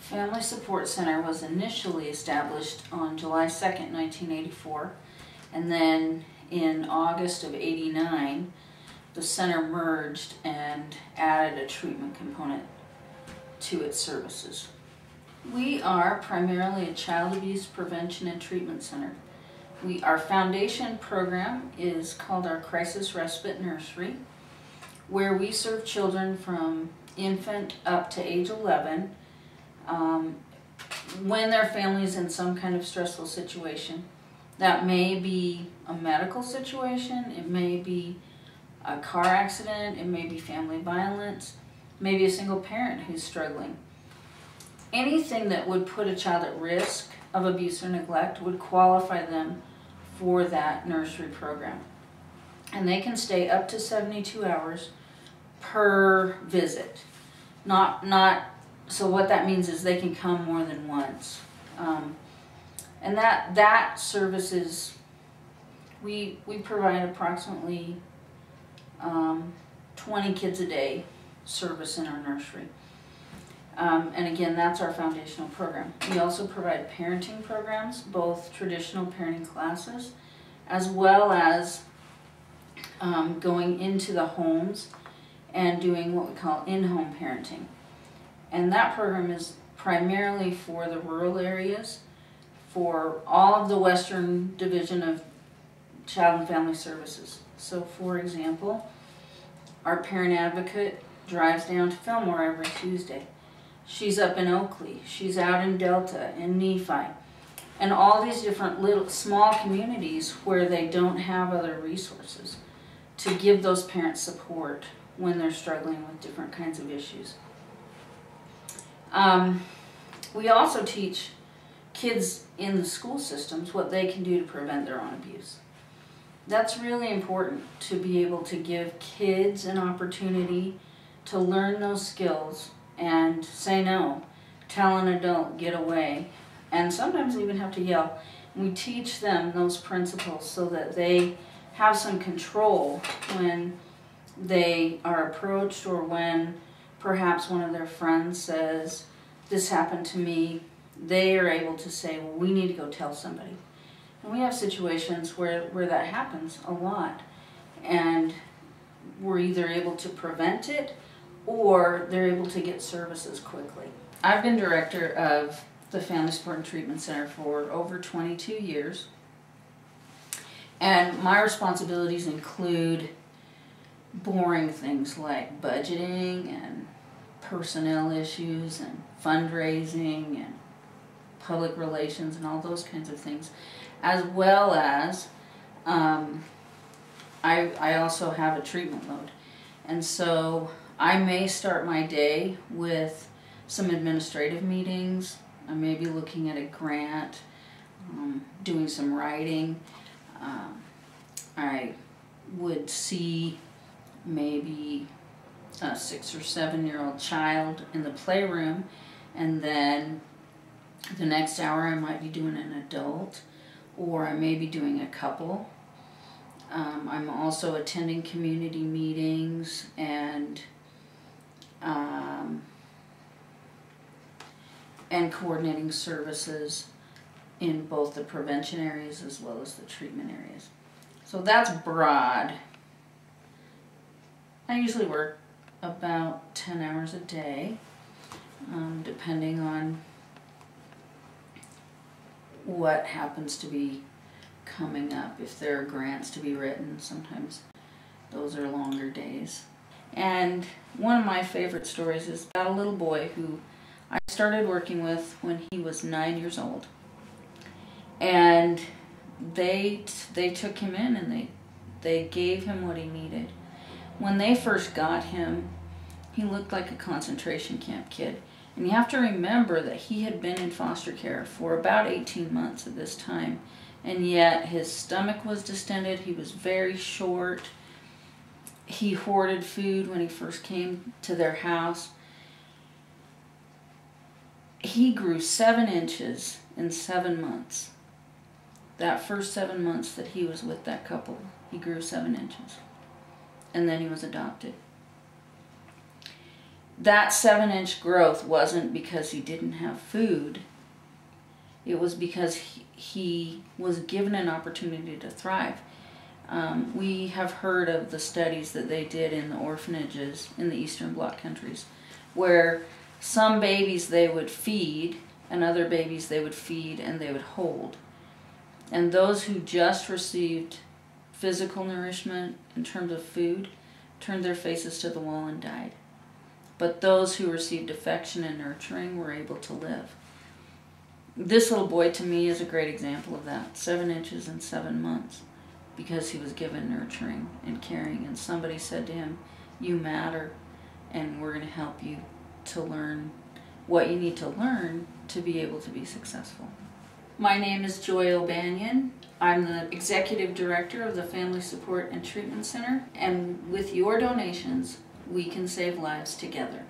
Family Support Center was initially established on July 2nd, 1984, and then in August of '89, the center merged and added a treatment component to its services. We are primarily a child abuse prevention and treatment center. Our foundation program is called our Crisis Respite Nursery, where we serve children from infant up to age 11 when their family is in some kind of stressful situation. That may be a medical situation, it may be a car accident, it may be family violence, maybe a single parent who's struggling. Anything that would put a child at risk of abuse or neglect would qualify them for that nursery program. And they can stay up to 72 hours per visit. So what that means is they can come more than once. And that service is, we provide approximately 20 kids a day service in our nursery. And again, that's our foundational program. We also provide parenting programs, both traditional parenting classes, as well as going into the homes and doing what we call in-home parenting. And that program is primarily for the rural areas, for all of the Western Division of Child and Family Services. So for example, our parent advocate drives down to Fillmore every Tuesday. She's up in Oakley, she's out in Delta, in Nephi, and all these different little small communities where they don't have other resources to give those parents support when they're struggling with different kinds of issues. We also teach kids in the school systems what they can do to prevent their own abuse. That's really important, to be able to give kids an opportunity to learn those skills and say no, tell an adult, get away, and sometimes even have to yell. We teach them those principles so that they have some control when they are approached, or when perhaps one of their friends says, "This happened to me." They are able to say, "Well, we need to go tell somebody." And we have situations where that happens a lot, and we're either able to prevent it or they're able to get services quickly. I've been director of the Family Support and Treatment Center for over 22 years, and my responsibilities include boring things like budgeting and personnel issues and fundraising and public relations and all those kinds of things, as well as I also have a treatment load. And so I may start my day with some administrative meetings. I may be looking at a grant, doing some writing. I would see maybe a 6 or 7-year-old child in the playroom, and then the next hour I might be doing an adult, or I may be doing a couple. I'm also attending community meetings and coordinating services in both the prevention areas as well as the treatment areas. So that's broad. I usually work about 10 hours a day, depending on what happens to be coming up. If there are grants to be written, sometimes those are longer days. And one of my favorite stories is about a little boy who I started working with when he was 9 years old. And they took him in and they gave him what he needed. When they first got him, he looked like a concentration camp kid. And you have to remember that he had been in foster care for about 18 months at this time. And yet his stomach was distended, he was very short. He hoarded food when he first came to their house. He grew 7 inches in 7 months. That first 7 months that he was with that couple, he grew 7 inches. And then he was adopted. that 7-inch growth wasn't because he didn't have food. It was because he was given an opportunity to thrive. We have heard of the studies that they did in the orphanages in the Eastern Bloc countries, where some babies they would feed and other babies they would feed and they would hold. And those who just received physical nourishment in terms of food turned their faces to the wall and died. But those who received affection and nurturing were able to live. This little boy, to me, is a great example of that. 7 inches and 7 months, because he was given nurturing and caring, and somebody said to him, "You matter, and we're going to help you to learn what you need to learn to be able to be successful." My name is Joy O'Banion. I'm the Executive Director of the Family Support and Treatment Center, and with your donations, we can save lives together.